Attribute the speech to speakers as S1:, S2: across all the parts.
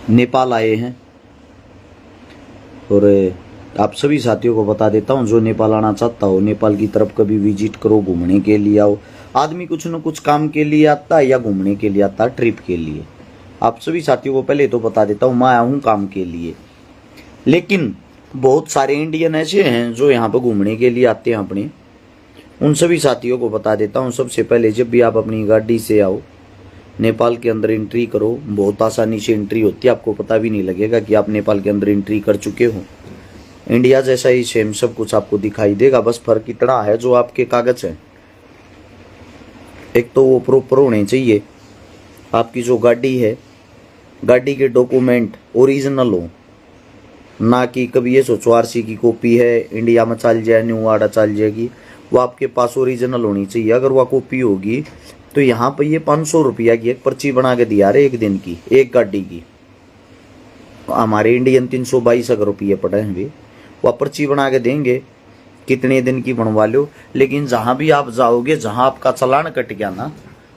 S1: नेपाल आए हैं। और आप सभी साथियों को बता देता हूँ, जो नेपाल आना चाहता हो, नेपाल की तरफ कभी विजिट करो, घूमने के लिए आओ। आदमी कुछ न कुछ काम के लिए आता है या घूमने के लिए आता है, ट्रिप के लिए। आप सभी साथियों को पहले तो बता देता हूँ, मैं आया हूँ काम के लिए, लेकिन बहुत सारे इंडियन ऐसे हैं जो यहाँ पर घूमने के लिए आते हैं अपने। उन सभी साथियों को बता देता हूँ, सबसे पहले जब भी आप अपनी गाड़ी से आओ, नेपाल के अंदर एंट्री करो। बहुत आसानी से एंट्री होती है, आपको पता भी नहीं लगेगा कि आप नेपाल के अंदर एंट्री कर चुके हो। इंडिया जैसा ही सेम सब कुछ आपको दिखाई देगा, बस फर्क इतना है जो आपके कागज हैं, एक तो वो प्रॉपर होने चाहिए। आपकी जो गाड़ी है, गाड़ी के डॉक्यूमेंट ओरिजिनल हो, ना कि कभी ये सोचो आरसी की कॉपी है, इंडिया में चल जाए, न्यू आड़ा चल जाएगी। वो आपके पास ओरिजिनल होनी चाहिए। अगर वह कॉपी होगी तो यहाँ पर ये 500 रुपया की एक पर्ची बना के दिया रहे, एक दिन की, एक गाड़ी की। हमारे इंडियन 322 अगर रुपये पड़े हैं भी, वह पर्ची बना के देंगे, कितने दिन की बनवा लो। लेकिन जहाँ भी आप जाओगे, जहाँ आपका चालान कट गया ना,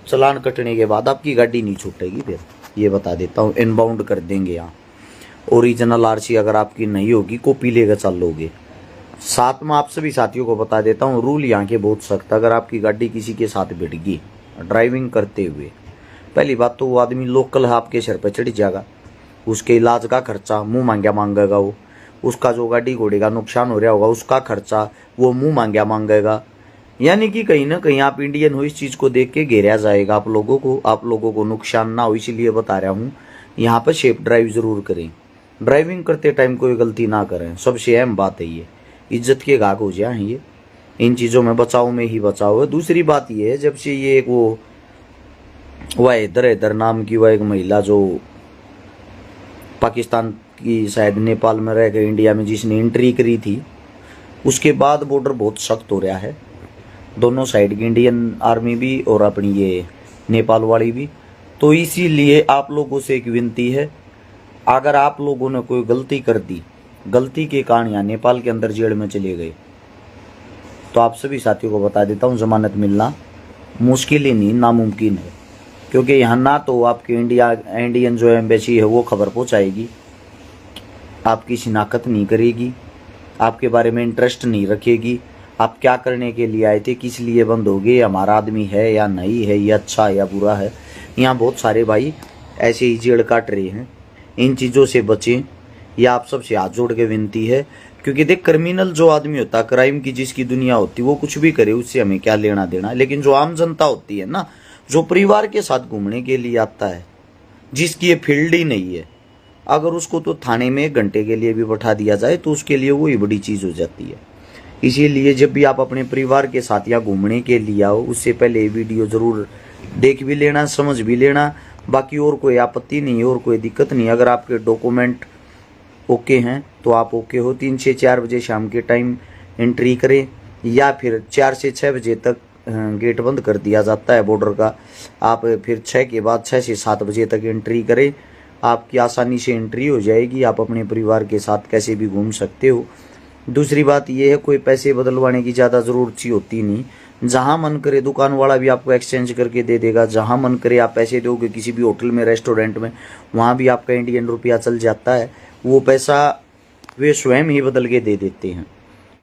S1: चालान कटने के बाद आपकी गाड़ी नहीं छूटेगी। फिर ये बता देता हूँ, इनबाउंड कर देंगे यहाँ। ओरिजिनल आरसी अगर आपकी नहीं होगी, कॉपी लेकर चल लोगे। साथ में आप सभी साथियों को बता देता हूँ, रूल यहाँ के बहुत सख्त। अगर आपकी गाड़ी किसी के साथ भिड़ गई ड्राइविंग करते हुए, पहली बात तो वो आदमी लोकल है, आपके सिर पर चढ़ जाएगा। उसके इलाज का खर्चा मुंह मांगा मांगेगा वो। उसका जो गाड़ी घोड़े का नुकसान हो रहा होगा, उसका खर्चा वो मुंह मांगा मांगेगा। यानी कि कहीं ना कहीं आप इंडियन हो, इस चीज़ को देख के घेरा जाएगा आप लोगों को नुकसान ना हो। इसलिए बता रहा हूँ, यहाँ पर सेफ ड्राइव जरूर करें। ड्राइविंग करते टाइम कोई गलती ना करें, सबसे अहम बात है ये। इज्जत के गाग हो जाए ये, इन चीज़ों में बचाव में ही बचाव है। दूसरी बात ये है, जब से ये एक वह हैदर नाम की वह एक महिला जो पाकिस्तान की शायद नेपाल में रह गए इंडिया में, जिसने एंट्री करी थी, उसके बाद बॉर्डर बहुत सख्त हो रहा है। दोनों साइड की इंडियन आर्मी भी और अपनी ये नेपाल वाली भी। तो इसीलिए आप लोगों से एक विनती है, अगर आप लोगों ने कोई गलती कर दी, गलती के कारण यहाँ नेपाल के अंदर जेल में चले गए, तो आप सभी साथियों को बता देता हूँ, जमानत मिलना मुश्किल ही नहीं, नामुमकिन है। क्योंकि यहाँ ना तो आपके इंडियन जो एम्बेसी है वो खबर पहुँचाएगी, आपकी शिनाख्त नहीं करेगी, आपके बारे में इंटरेस्ट नहीं रखेगी, आप क्या करने के लिए आए थे, किस लिए बंद हो गए, हमारा आदमी है या नहीं है, ये अच्छा या बुरा है। यहाँ बहुत सारे भाई ऐसे ही जेड़ काट रहे हैं। इन चीज़ों से बचें, यह आप सबसे हाथ जोड़ के विनती है। क्योंकि देख, क्रिमिनल जो आदमी होता है, क्राइम की जिसकी दुनिया होती है, वो कुछ भी करे, उससे हमें क्या लेना देना। लेकिन जो आम जनता होती है ना, जो परिवार के साथ घूमने के लिए आता है, जिसकी ये फील्ड ही नहीं है, अगर उसको तो थाने में 1 घंटे के लिए भी बैठा दिया जाए तो उसके लिए वही बड़ी चीज़ हो जाती है। इसीलिए जब भी आप अपने परिवार के साथ या घूमने के लिए आओ, उससे पहले ये वीडियो ज़रूर देख भी लेना, समझ भी लेना। बाकी और कोई आपत्ति नहीं, और कोई दिक्कत नहीं। अगर आपके डॉक्यूमेंट ओके हैं तो आप ओके हो। 3 से 4 बजे शाम के टाइम एंट्री करें, या फिर 4 से 6 बजे तक गेट बंद कर दिया जाता है बॉर्डर का। आप फिर 6 के बाद 6 से 7 बजे तक एंट्री करें, आपकी आसानी से एंट्री हो जाएगी। आप अपने परिवार के साथ कैसे भी घूम सकते हो। दूसरी बात यह है, कोई पैसे बदलवाने की ज़्यादा ज़रूरत ही होती नहीं। जहाँ मन करे दुकान वाला भी आपको एक्सचेंज करके दे देगा। जहाँ मन करे आप पैसे दोगे किसी भी होटल में, रेस्टोरेंट में, वहाँ भी आपका इंडियन रुपया चल जाता है। वो पैसा वे स्वयं ही बदल के दे देते हैं।